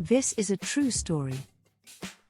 This is a true story.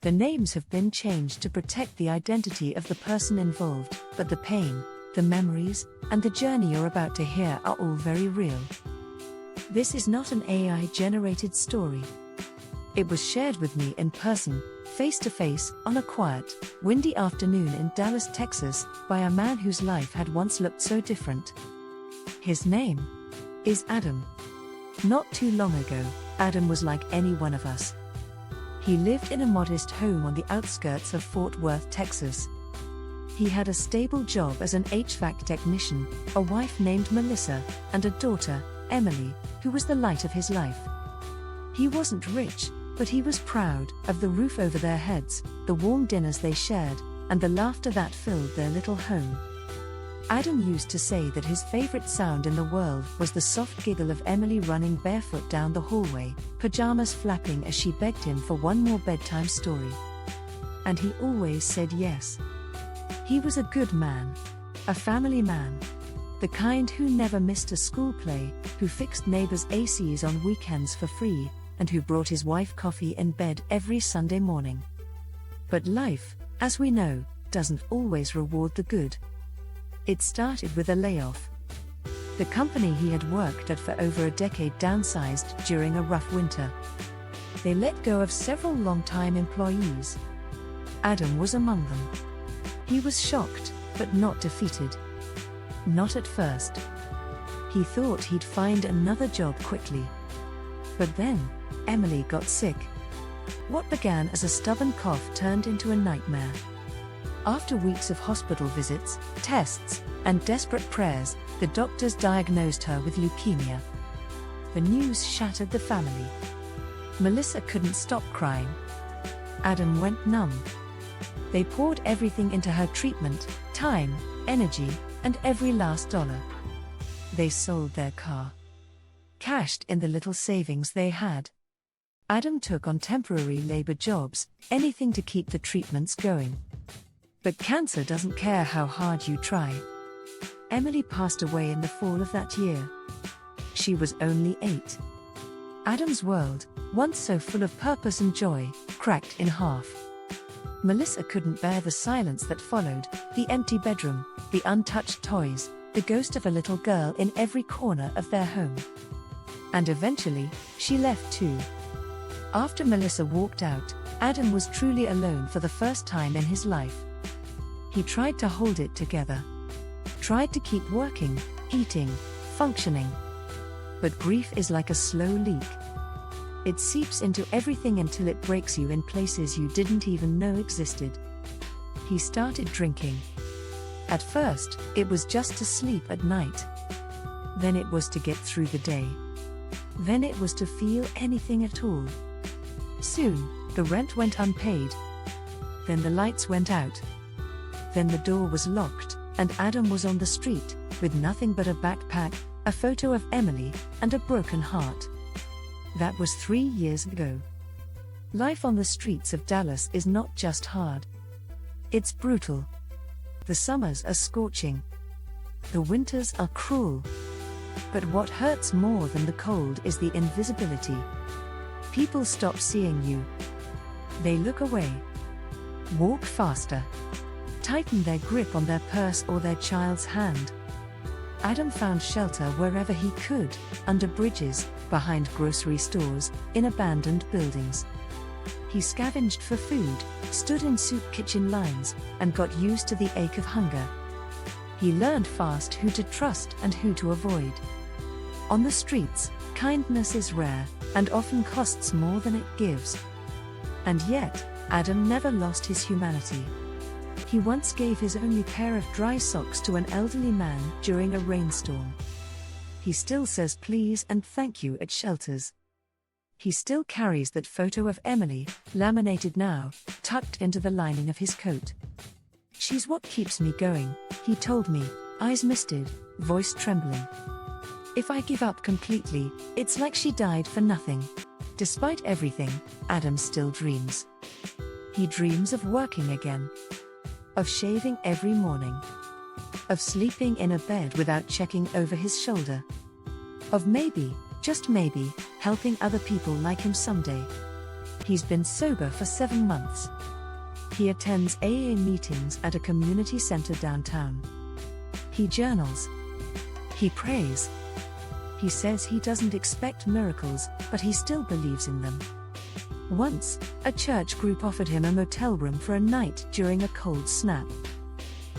The names have been changed to protect the identity of the person involved, but the pain, the memories, and the journey you're about to hear are all very real. This is not an AI-generated story. It was shared with me in person, face-to-face, on a quiet, windy afternoon in Dallas, Texas, by a man whose life had once looked so different. His name is Adam. Not too long ago, Adam was like any one of us. He lived in a modest home on the outskirts of Fort Worth, Texas. He had a stable job as an HVAC technician, a wife named Melissa, and a daughter, Emily, who was the light of his life. He wasn't rich, but he was proud of the roof over their heads, the warm dinners they shared, and the laughter that filled their little home. Adam used to say that his favorite sound in the world was the soft giggle of Emily running barefoot down the hallway, pajamas flapping as she begged him for one more bedtime story. And he always said yes. He was a good man, a family man, the kind who never missed a school play, who fixed neighbors' ACs on weekends for free, and who brought his wife coffee in bed every Sunday morning. But life, as we know, doesn't always reward the good. It started with a layoff. The company he had worked at for over a decade downsized during a rough winter. They let go of several long-time employees. Adam was among them. He was shocked, but not defeated. Not at first. He thought he'd find another job quickly. But then, Emily got sick. What began as a stubborn cough turned into a nightmare. After weeks of hospital visits, tests, and desperate prayers, the doctors diagnosed her with leukemia. The news shattered the family. Melissa couldn't stop crying. Adam went numb. They poured everything into her treatment, time, energy, and every last dollar. They sold their car. Cashed in the little savings they had. Adam took on temporary labor jobs, anything to keep the treatments going. But cancer doesn't care how hard you try. Emily passed away in the fall of that year. She was only 8. Adam's world, once so full of purpose and joy, cracked in half. Melissa couldn't bear the silence that followed, the empty bedroom, the untouched toys, the ghost of a little girl in every corner of their home. And eventually, she left too. After Melissa walked out, Adam was truly alone for the first time in his life. He tried to hold it together. Tried to keep working, eating, functioning. But grief is like a slow leak. It seeps into everything until it breaks you in places you didn't even know existed. He started drinking. At first, it was just to sleep at night. Then it was to get through the day. Then it was to feel anything at all. Soon, the rent went unpaid. Then the lights went out. Then the door was locked, and Adam was on the street, with nothing but a backpack, a photo of Emily, and a broken heart. That was 3 years ago. Life on the streets of Dallas is not just hard. It's brutal. The summers are scorching. The winters are cruel. But what hurts more than the cold is the invisibility. People stop seeing you. They look away. Walk faster. Tighten their grip on their purse or their child's hand. Adam found shelter wherever he could, under bridges, behind grocery stores, in abandoned buildings. He scavenged for food, stood in soup kitchen lines, and got used to the ache of hunger. He learned fast who to trust and who to avoid. On the streets, kindness is rare, and often costs more than it gives. And yet, Adam never lost his humanity. He once gave his only pair of dry socks to an elderly man during a rainstorm. He still says please and thank you at shelters. He still carries that photo of Emily, laminated now, tucked into the lining of his coat. She's what keeps me going, he told me, eyes misted, voice trembling. If I give up completely, it's like she died for nothing. Despite everything, Adam still dreams. He dreams of working again. Of shaving every morning. Of sleeping in a bed without checking over his shoulder. Of maybe, just maybe, helping other people like him someday. He's been sober for 7 months. He attends AA meetings at a community center downtown. He journals. He prays. He says he doesn't expect miracles, but he still believes in them. Once, a church group offered him a motel room for a night during a cold snap.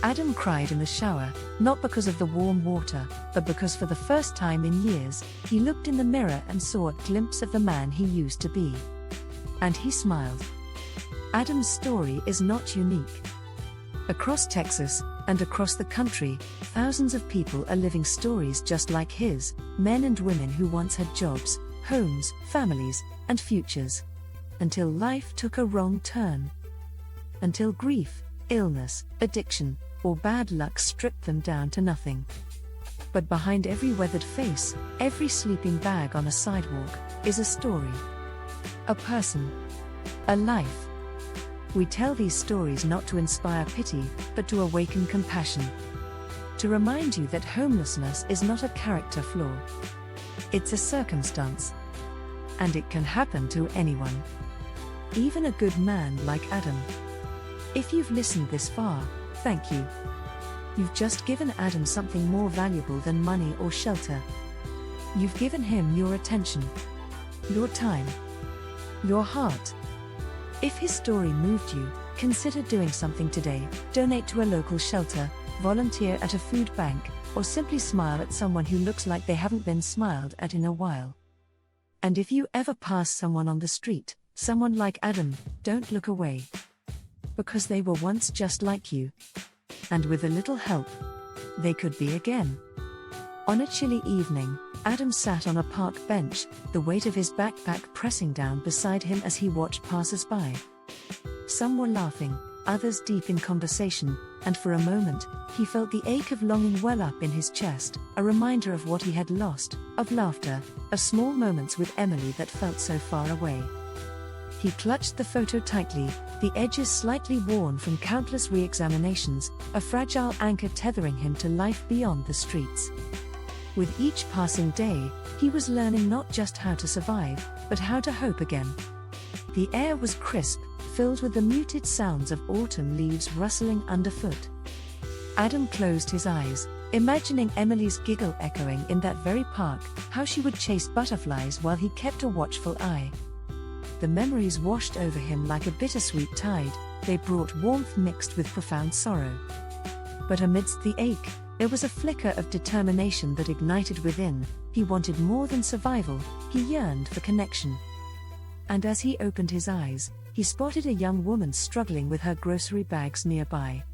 Adam cried in the shower, not because of the warm water, but because for the first time in years, he looked in the mirror and saw a glimpse of the man he used to be. And he smiled. Adam's story is not unique. Across Texas, and across the country, thousands of people are living stories just like his, men and women who once had jobs, homes, families, and futures. Until life took a wrong turn. Until grief, illness, addiction, or bad luck stripped them down to nothing. But behind every weathered face, every sleeping bag on a sidewalk, is a story. A person. A life. We tell these stories not to inspire pity, but to awaken compassion. To remind you that homelessness is not a character flaw. It's a circumstance. And it can happen to anyone. Even a good man like Adam. If you've listened this far, thank you. You've just given Adam something more valuable than money or shelter. You've given him your attention, your time, your heart. If his story moved you, consider doing something today. Donate to a local shelter, volunteer at a food bank, or simply smile at someone who looks like they haven't been smiled at in a while. And if you ever pass someone on the street, someone like Adam, don't look away. Because they were once just like you. And with a little help, they could be again. On a chilly evening, Adam sat on a park bench, the weight of his backpack pressing down beside him as he watched passers-by. Some were laughing, others deep in conversation, and for a moment, he felt the ache of longing well up in his chest, a reminder of what he had lost, of laughter, of small moments with Emily that felt so far away. He clutched the photo tightly, the edges slightly worn from countless re-examinations, a fragile anchor tethering him to life beyond the streets. With each passing day, he was learning not just how to survive, but how to hope again. The air was crisp, filled with the muted sounds of autumn leaves rustling underfoot. Adam closed his eyes, imagining Emily's giggle echoing in that very park, how she would chase butterflies while he kept a watchful eye. The memories washed over him like a bittersweet tide, they brought warmth mixed with profound sorrow. But amidst the ache, there was a flicker of determination that ignited within. He wanted more than survival, he yearned for connection. And as he opened his eyes, he spotted a young woman struggling with her grocery bags nearby.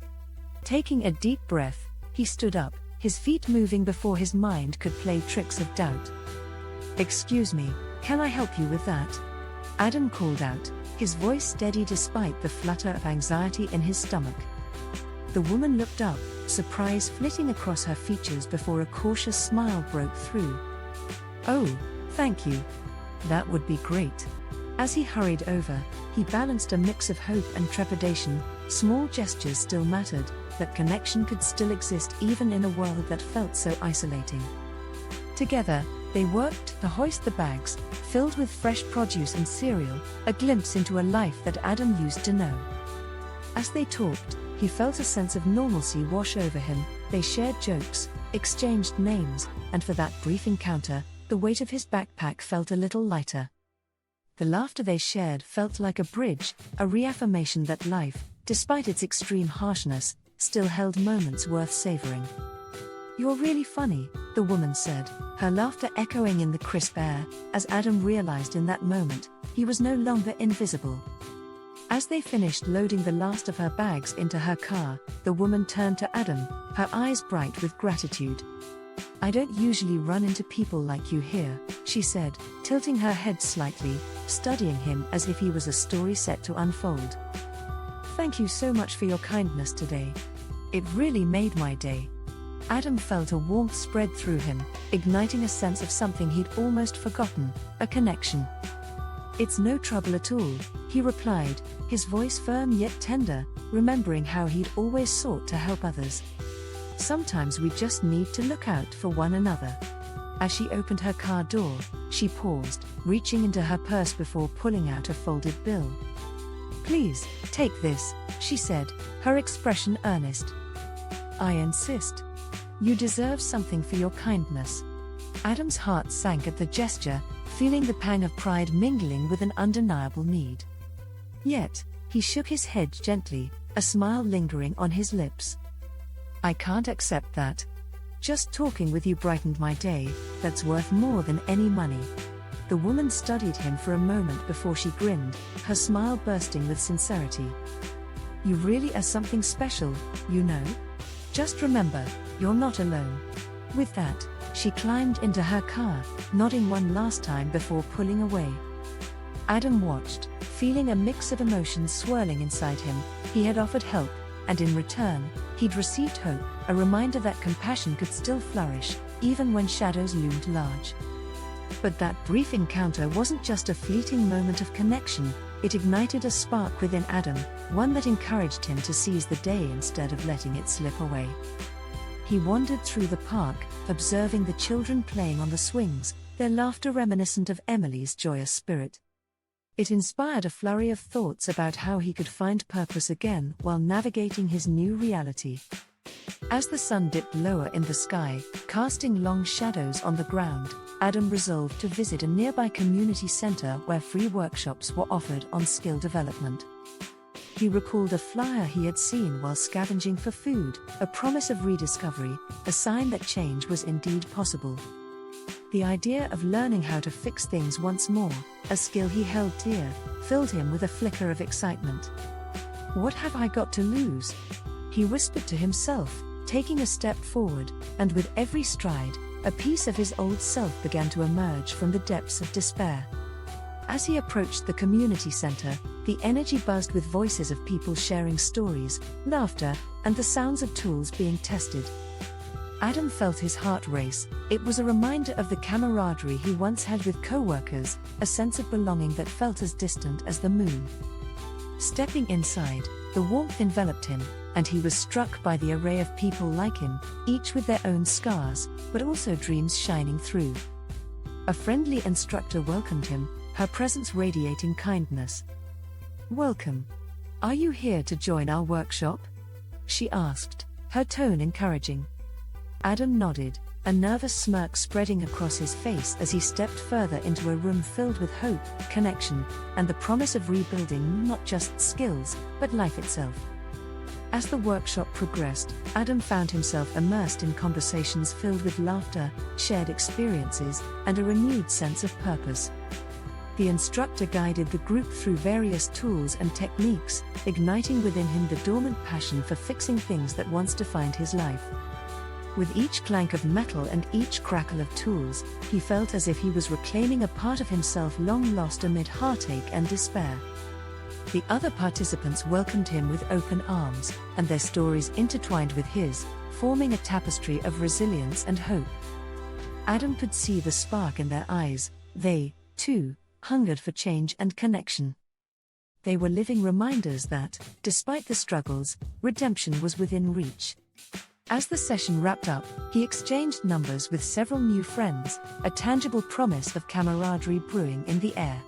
Taking a deep breath, he stood up, his feet moving before his mind could play tricks of doubt. "Excuse me, can I help you with that?" Adam called out, his voice steady despite the flutter of anxiety in his stomach. The woman looked up, surprise flitting across her features before a cautious smile broke through. "Oh, thank you. That would be great." As he hurried over, he balanced a mix of hope and trepidation. Small gestures still mattered, that connection could still exist even in a world that felt so isolating. Together, they worked to hoist the bags, filled with fresh produce and cereal, a glimpse into a life that Adam used to know. As they talked, he felt a sense of normalcy wash over him. They shared jokes, exchanged names, and for that brief encounter, the weight of his backpack felt a little lighter. The laughter they shared felt like a bridge, a reaffirmation that life, despite its extreme harshness, still held moments worth savoring. "You're really funny," the woman said, her laughter echoing in the crisp air, as Adam realized in that moment, he was no longer invisible. As they finished loading the last of her bags into her car, the woman turned to Adam, her eyes bright with gratitude. "I don't usually run into people like you here," she said, tilting her head slightly, studying him as if he was a story set to unfold. "Thank you so much for your kindness today. It really made my day." Adam felt a warmth spread through him, igniting a sense of something he'd almost forgotten, a connection. "It's no trouble at all," he replied, his voice firm yet tender, remembering how he'd always sought to help others. "Sometimes we just need to look out for one another." As she opened her car door, she paused, reaching into her purse before pulling out a folded bill. "Please, take this," she said, her expression earnest. "I insist. You deserve something for your kindness." Adam's heart sank at the gesture, feeling the pang of pride mingling with an undeniable need. Yet, he shook his head gently, a smile lingering on his lips. "I can't accept that. Just talking with you brightened my day, that's worth more than any money." The woman studied him for a moment before she grinned, her smile bursting with sincerity. "You really are something special, you know? Just remember, you're not alone." With that, she climbed into her car, nodding one last time before pulling away. Adam watched, feeling a mix of emotions swirling inside him. He had offered help, and in return, he'd received hope, a reminder that compassion could still flourish, even when shadows loomed large. But that brief encounter wasn't just a fleeting moment of connection, it ignited a spark within Adam, one that encouraged him to seize the day instead of letting it slip away. He wandered through the park, observing the children playing on the swings, their laughter reminiscent of Emily's joyous spirit. It inspired a flurry of thoughts about how he could find purpose again while navigating his new reality. As the sun dipped lower in the sky, casting long shadows on the ground, Adam resolved to visit a nearby community center where free workshops were offered on skill development. He recalled a flyer he had seen while scavenging for food, a promise of rediscovery, a sign that change was indeed possible. The idea of learning how to fix things once more, a skill he held dear, filled him with a flicker of excitement. "What have I got to lose?" he whispered to himself, taking a step forward, and with every stride, a piece of his old self began to emerge from the depths of despair. As he approached the community center, the energy buzzed with voices of people sharing stories, laughter, and the sounds of tools being tested. Adam felt his heart race. It was a reminder of the camaraderie he once had with co-workers, a sense of belonging that felt as distant as the moon. Stepping inside, the warmth enveloped him, and he was struck by the array of people like him, each with their own scars, but also dreams shining through. A friendly instructor welcomed him, her presence radiating kindness. "Welcome. Are you here to join our workshop?" she asked, her tone encouraging. Adam nodded, a nervous smirk spreading across his face as he stepped further into a room filled with hope, connection, and the promise of rebuilding not just skills, but life itself. As the workshop progressed, Adam found himself immersed in conversations filled with laughter, shared experiences, and a renewed sense of purpose. The instructor guided the group through various tools and techniques, igniting within him the dormant passion for fixing things that once defined his life. With each clank of metal and each crackle of tools, he felt as if he was reclaiming a part of himself long lost amid heartache and despair. The other participants welcomed him with open arms, and their stories intertwined with his, forming a tapestry of resilience and hope. Adam could see the spark in their eyes. They, too, hungered for change and connection. They were living reminders that, despite the struggles, redemption was within reach. As the session wrapped up, he exchanged numbers with several new friends, a tangible promise of camaraderie brewing in the air.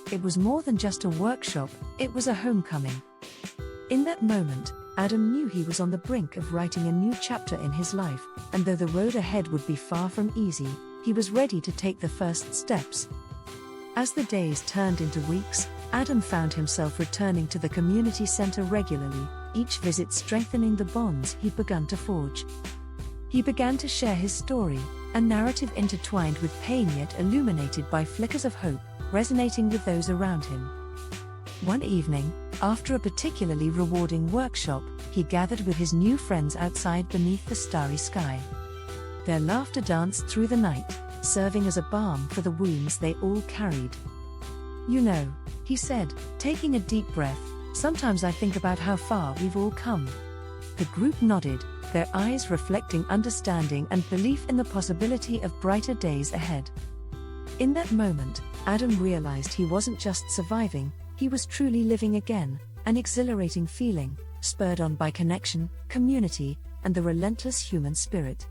It was more than just a workshop, it was a homecoming. In that moment, Adam knew he was on the brink of writing a new chapter in his life, and though the road ahead would be far from easy, he was ready to take the first steps. As the days turned into weeks, Adam found himself returning to the community center regularly, each visit strengthening the bonds he'd begun to forge. He began to share his story, a narrative intertwined with pain yet illuminated by flickers of hope, resonating with those around him. One evening, after a particularly rewarding workshop, he gathered with his new friends outside beneath the starry sky. Their laughter danced through the night, serving as a balm for the wounds they all carried. "You know," he said, taking a deep breath, "sometimes I think about how far we've all come." The group nodded, their eyes reflecting understanding and belief in the possibility of brighter days ahead. In that moment, Adam realized he wasn't just surviving, he was truly living again, an exhilarating feeling, spurred on by connection, community, and the relentless human spirit.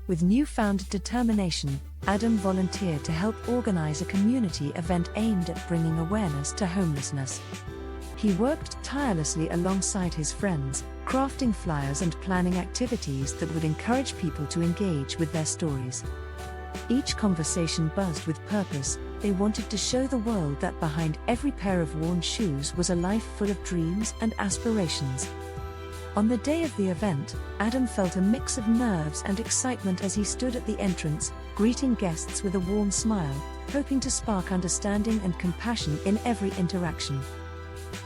With newfound determination, Adam volunteered to help organize a community event aimed at bringing awareness to homelessness. He worked tirelessly alongside his friends, crafting flyers and planning activities that would encourage people to engage with their stories. Each conversation buzzed with purpose. They wanted to show the world that behind every pair of worn shoes was a life full of dreams and aspirations. On the day of the event, Adam felt a mix of nerves and excitement as he stood at the entrance, greeting guests with a warm smile, hoping to spark understanding and compassion in every interaction.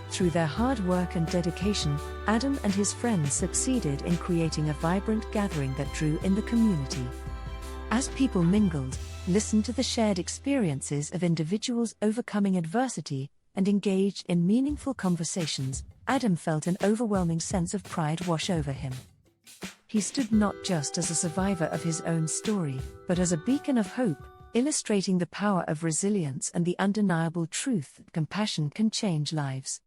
Through their hard work and dedication, Adam and his friends succeeded in creating a vibrant gathering that drew in the community. As people mingled, listened to the shared experiences of individuals overcoming adversity, and engaged in meaningful conversations, Adam felt an overwhelming sense of pride wash over him. He stood not just as a survivor of his own story, but as a beacon of hope, illustrating the power of resilience and the undeniable truth that compassion can change lives.